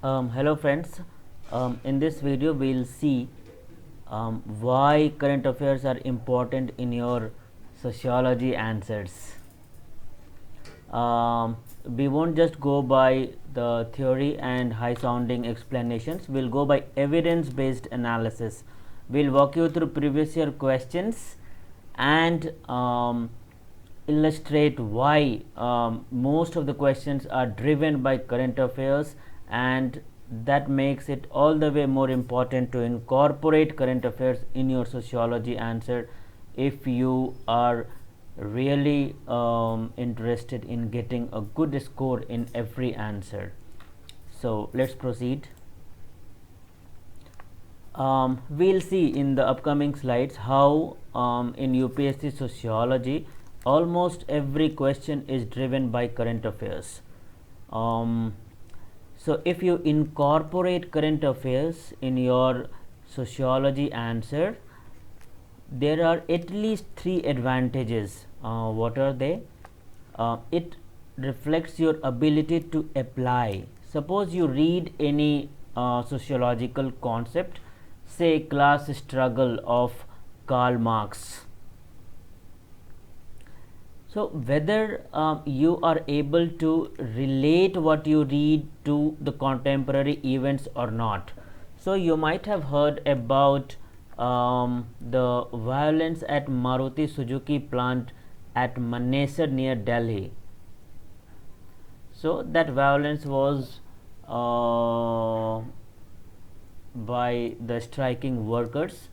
Hello friends, in this video we'll see why current affairs are important in your sociology answers. We won't just go by the theory and high sounding explanations, we'll go by evidence based analysis. We'll walk you through previous year questions and illustrate why most of the questions are driven by current affairs, and that makes it all the way more important to incorporate current affairs in your sociology answer if you are really interested in getting a good score in every answer. So let's proceed. We'll see in the upcoming slides how in UPSC Sociology almost every question is driven by current affairs. So if you incorporate current affairs in your sociology answer, there are at least 3 advantages. What are they? It reflects your ability to apply. Suppose you read any sociological concept, say class struggle of Karl Marx. So whether you are able to relate what you read to the contemporary events or not. So you might have heard about the violence at Maruti Suzuki plant at Manesar near Delhi. So that violence was by the striking workers.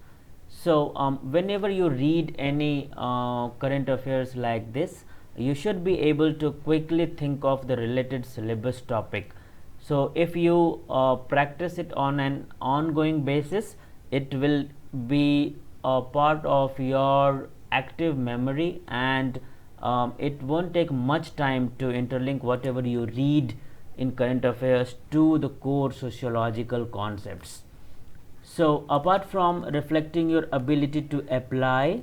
So whenever you read any current affairs like this, you should be able to quickly think of the related syllabus topic. So if you practice it on an ongoing basis, it will be a part of your active memory, and it won't take much time to interlink whatever you read in current affairs to the core sociological concepts. So apart from reflecting your ability to apply,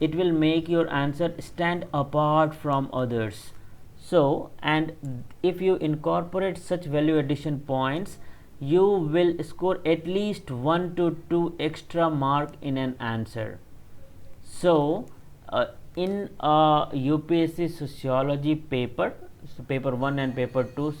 it will make your answer stand apart from others. So, and if you incorporate such value addition points, you will score at least 1 to 2 extra mark in an answer. So in a UPSC sociology paper, so paper 1 and paper 2,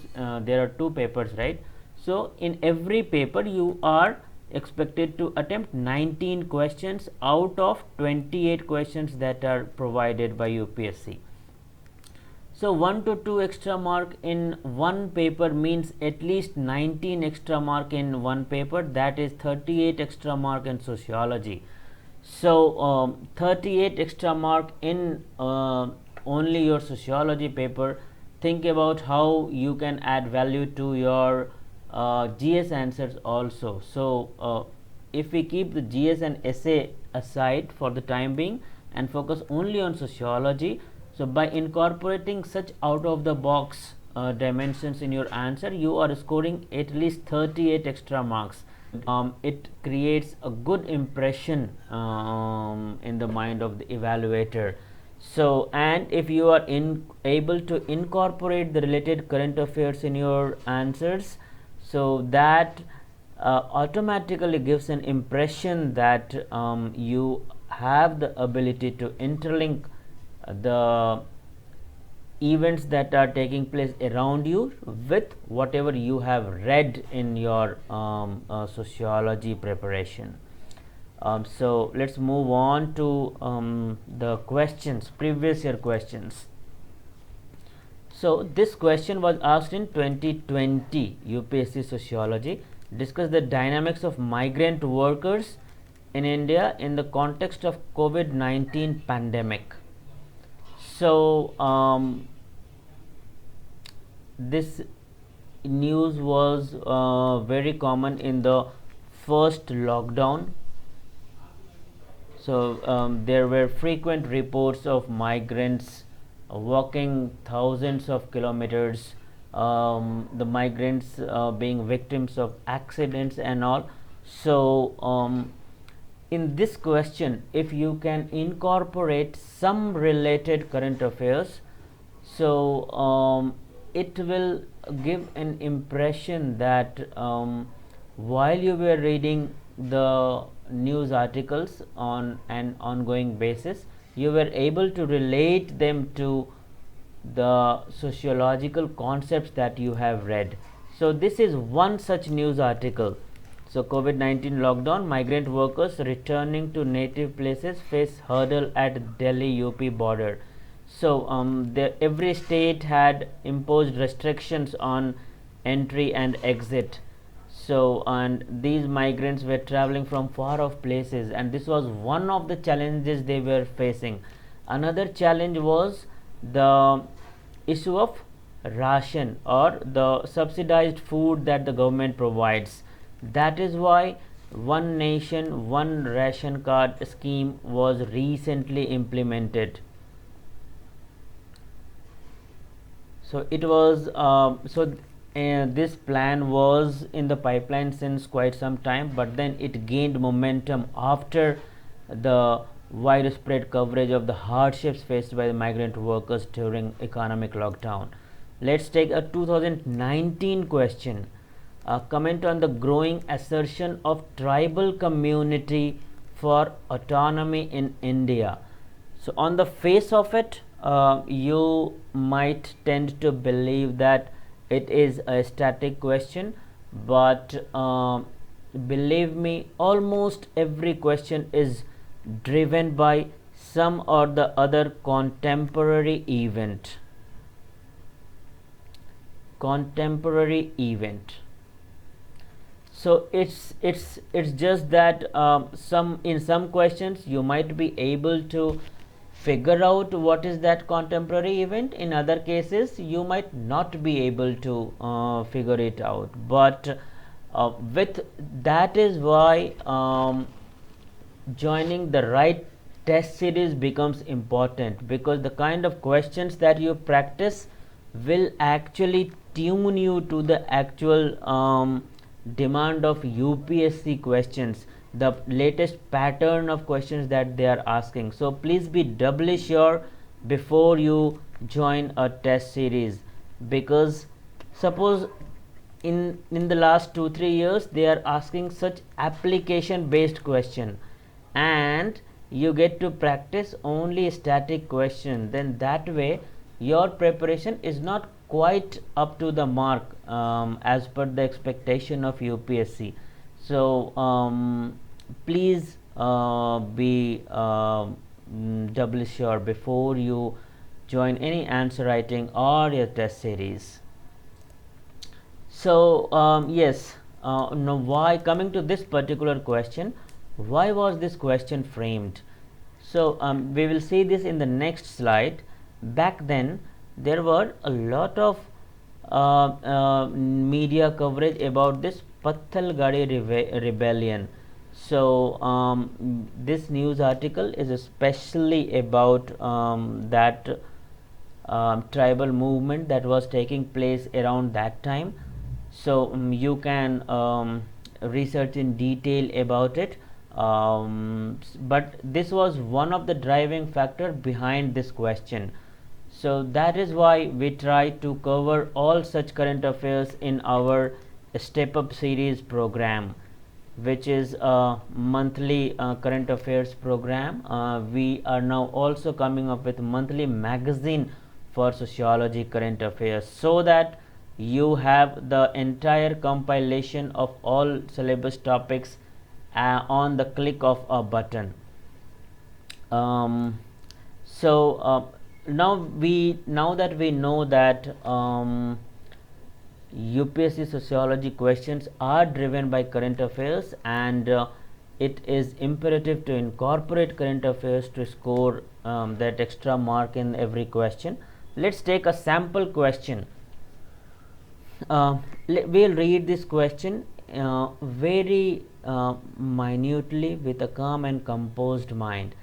there are 2 papers, right? So in every paper you are expected to attempt 19 questions out of 28 questions that are provided by UPSC. So 1 to 2 extra mark in one paper means at least 19 extra mark in one paper, that is 38 extra mark in sociology. So 38 extra mark in only your sociology paper. Think about how you can add value to your GS answers also. So if we keep the GS and essay aside for the time being and focus only on sociology, so by incorporating such out of the box dimensions in your answer, you are scoring at least 38 extra marks. It creates a good impression in the mind of the evaluator. So, and if you are able to incorporate the related current affairs in your answers, so that automatically gives an impression that you have the ability to interlink the events that are taking place around you with whatever you have read in your sociology preparation. So let's move on to the questions, previous year questions. So this question was asked in 2020 UPSC Sociology. Discuss the dynamics of migrant workers in India in the context of COVID-19 pandemic. So this news was very common in the first lockdown. So there were frequent reports of migrants walking thousands of kilometers, the migrants being victims of accidents and all. So in this question, if you can incorporate some related current affairs, so it will give an impression that while you were reading the news articles on an ongoing basis, you were able to relate them to the sociological concepts that you have read. So this is one such news article. So COVID-19 lockdown, migrant workers returning to native places face hurdle at Delhi UP border. So every state had imposed restrictions on entry and exit. So, and these migrants were traveling from far off places, and this was one of the challenges they were facing. Another challenge was the issue of ration or the subsidized food that the government provides. That is why one nation one ration card scheme was recently implemented. So it was this plan was in the pipeline since quite some time, but then it gained momentum after the widespread coverage of the hardships faced by the migrant workers during economic lockdown. Let's take a 2019 question. Comment on the growing assertion of tribal community for autonomy in India. So on the face of it, you might tend to believe that it is a static question, but believe me, almost every question is driven by some or the other contemporary event. So it's just that in some questions you might be able to figure out what is that contemporary event. In other cases you might not be able to figure it out, but with that is why joining the right test series becomes important, because the kind of questions that you practice will actually tune you to the actual demand of UPSC questions, the latest pattern of questions that they are asking. So please be doubly sure before you join a test series, because suppose in the last 2-3 years they are asking such application based question and you get to practice only static question, then that way your preparation is not quite up to the mark as per the expectation of UPSC. So please be doubly sure before you join any answer writing or your test series. So yes, now why, coming to this particular question, why was this question framed? So we will see this in the next slide. Back then there were a lot of media coverage about this Pathalgadi rebellion. So this news article is especially about that tribal movement that was taking place around that time. So you can research in detail about it, but this was one of the driving factor behind this question. So that is why we try to cover all such current affairs in our Step Up series program, which is a monthly current affairs program. We are now also coming up with monthly magazine for sociology current affairs, so that you have the entire compilation of all syllabus topics on the click of a button. Now that we know that UPSC sociology questions are driven by current affairs, and it is imperative to incorporate current affairs to score that extra mark in every question. Let's take a sample question. We'll read this question very minutely with a calm and composed mind.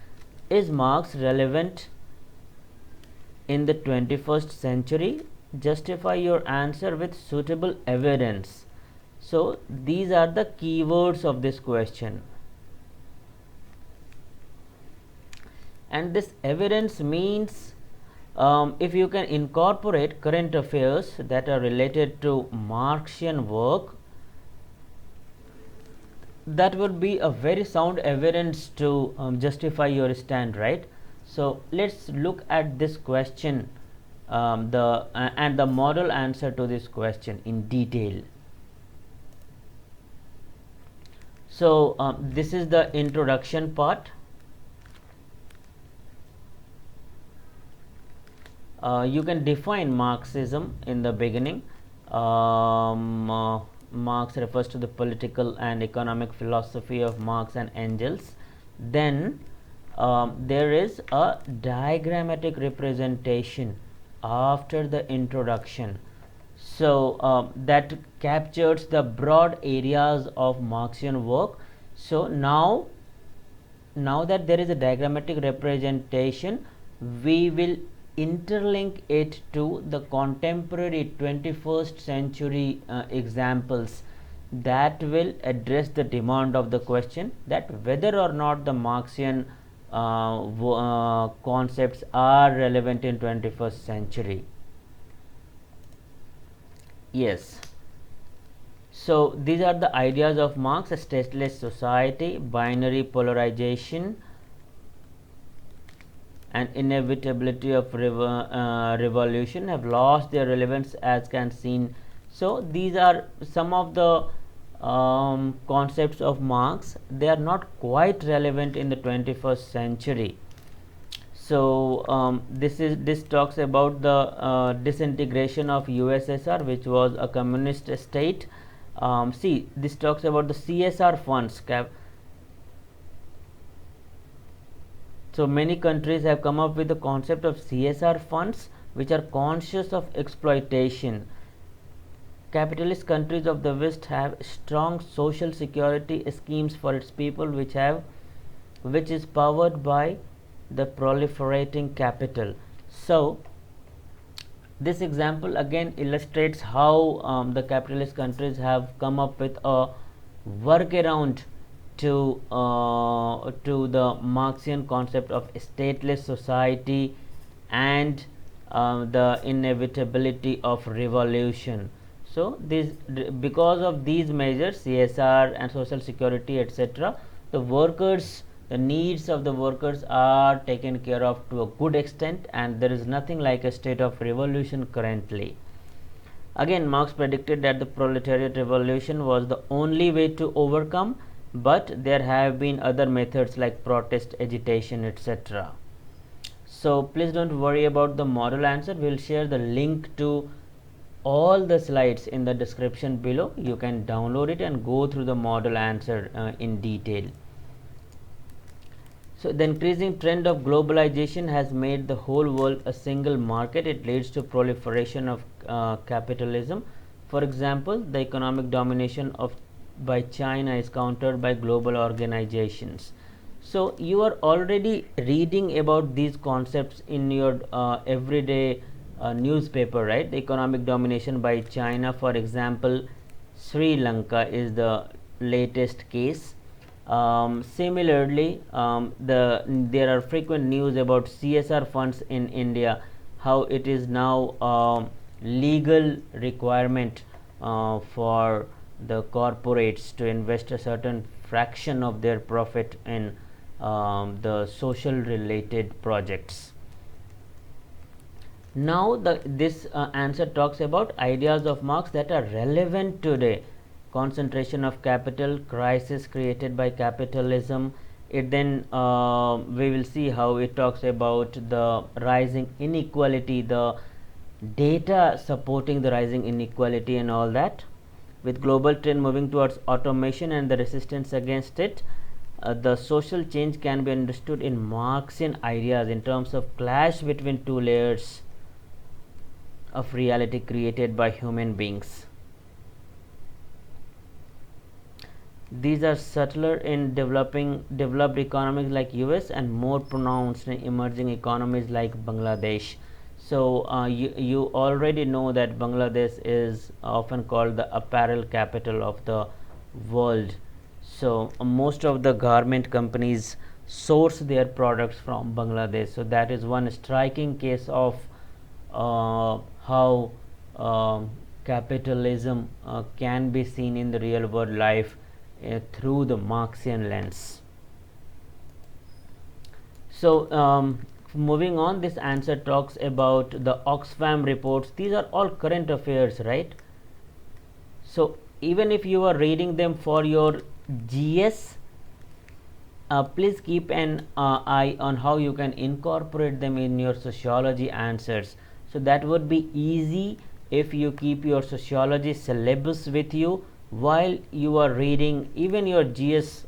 Is Marx relevant in the 21st century? Justify your answer with suitable evidence. So these are the keywords of this question, and this evidence means if you can incorporate current affairs that are related to Marxian work, that would be a very sound evidence to justify your stand, right? So let's look at this question, and the model answer to this question in detail. So this is the introduction part. You can define Marxism in the beginning. Marx refers to the political and economic philosophy of Marx and Engels. Then there is a diagrammatic representation after the introduction. So that captures the broad areas of Marxian work. So now that there is a diagrammatic representation, we will interlink it to the contemporary 21st century examples that will address the demand of the question, that whether or not the Marxian concepts are relevant in 21st century. Yes. So these are the ideas of Marx: a stateless society, binary polarization, and inevitability of revolution have lost their relevance as can seen. So these are some of the concepts of Marx. They are not quite relevant in the 21st century. So this talks about the disintegration of USSR, which was a communist state. See, this talks about the CSR funds. So many countries have come up with the concept of CSR funds, which are conscious of exploitation. Capitalist countries of the West have strong social security schemes for its people, which is powered by the proliferating capital. So this example again illustrates how the capitalist countries have come up with a workaround to the Marxian concept of stateless society and the inevitability of revolution. So because of these measures, CSR and social security, etc., the needs of the workers are taken care of to a good extent, and there is nothing like a state of revolution currently. Again, Marx predicted that the proletariat revolution was the only way to overcome, but there have been other methods like protest, agitation, etc. So please don't worry about the model answer. We will share the link to all the slides in the description below. You can download it and go through the model answer in detail. So the increasing trend of globalization has made the whole world a single market. It leads to proliferation of capitalism. For example, the economic domination by China is countered by global organizations. So you are already reading about these concepts in your everyday newspaper, right? The economic domination by China, for example, Sri Lanka is the latest case. Similarly, there are frequent news about CSR funds in India, how it is now legal requirement for the corporates to invest a certain fraction of their profit in the social related projects. Now this answer talks about ideas of Marx that are relevant today: concentration of capital, crisis created by capitalism. It then we will see how it talks about the rising inequality, the data supporting the rising inequality and all that. With global trend moving towards automation and the resistance against it, the social change can be understood in Marxian ideas in terms of clash between two layers of reality created by human beings. These are subtler in developed economies like US and more pronounced in emerging economies like Bangladesh. So you already know that Bangladesh is often called the apparel capital of the world. So most of the garment companies source their products from Bangladesh. So that is one striking case of how capitalism can be seen in the real world life through the Marxian lens. So moving on, this answer talks about the Oxfam reports. These are all current affairs, right? So even if you are reading them for your GS, please keep an eye on how you can incorporate them in your sociology answers. So that would be easy if you keep your sociology syllabus with you while you are reading even your GS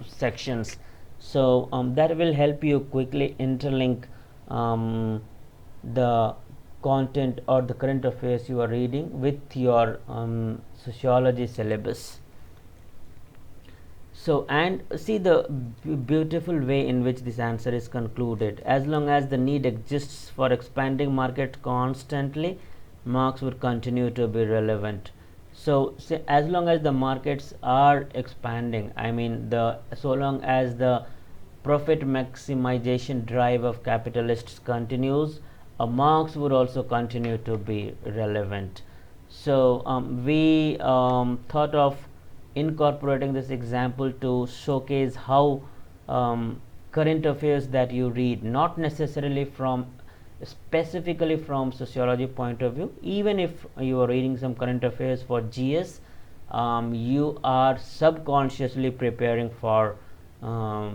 sections. So that will help you quickly interlink the content or the current affairs you are reading with your sociology syllabus. So, and see the beautiful way in which this answer is concluded. As long as the need exists for expanding market constantly, marks would continue to be relevant. So, as long as the markets are expanding, I mean so long as the profit maximization drive of capitalists continues, marks would also continue to be relevant. So we thought of incorporating this example to showcase how current affairs that you read, not necessarily specifically from sociology point of view, even if you are reading some current affairs for GS, you are subconsciously preparing for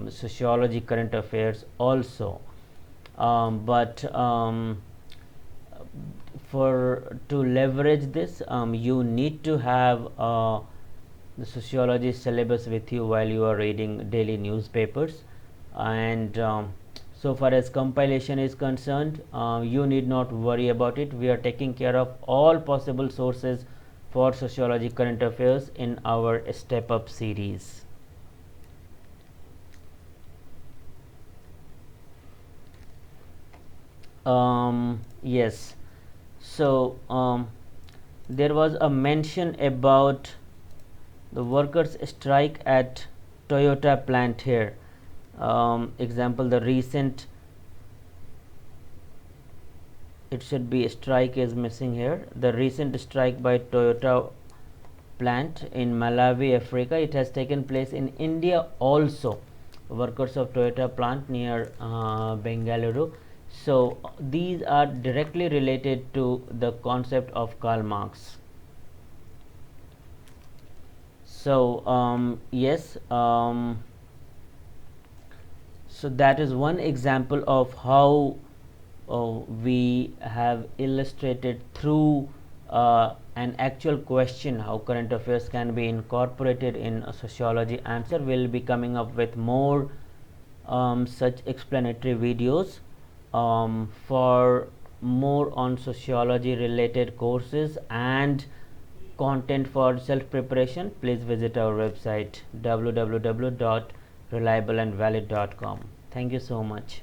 sociology current affairs also. But to leverage this, you need to have the sociology syllabus with you while you are reading daily newspapers. And so far as compilation is concerned, you need not worry about it. We are taking care of all possible sources for sociology current affairs in our Step Up series. Yes, so there was a mention about the workers strike at Toyota plant here. Example, the recent, it should be strike is missing here, the recent strike by Toyota plant in Malawi, Africa. It has taken place in India also. Workers of Toyota plant near Bengaluru. So these are directly related to the concept of Karl Marx. So yes, so that is one example of how we have illustrated through an actual question how current affairs can be incorporated in a sociology answer. We'll be coming up with more such explanatory videos. For more on sociology related courses and content for self preparation, please visit our website www.reliableandvalid.com. Thank you so much.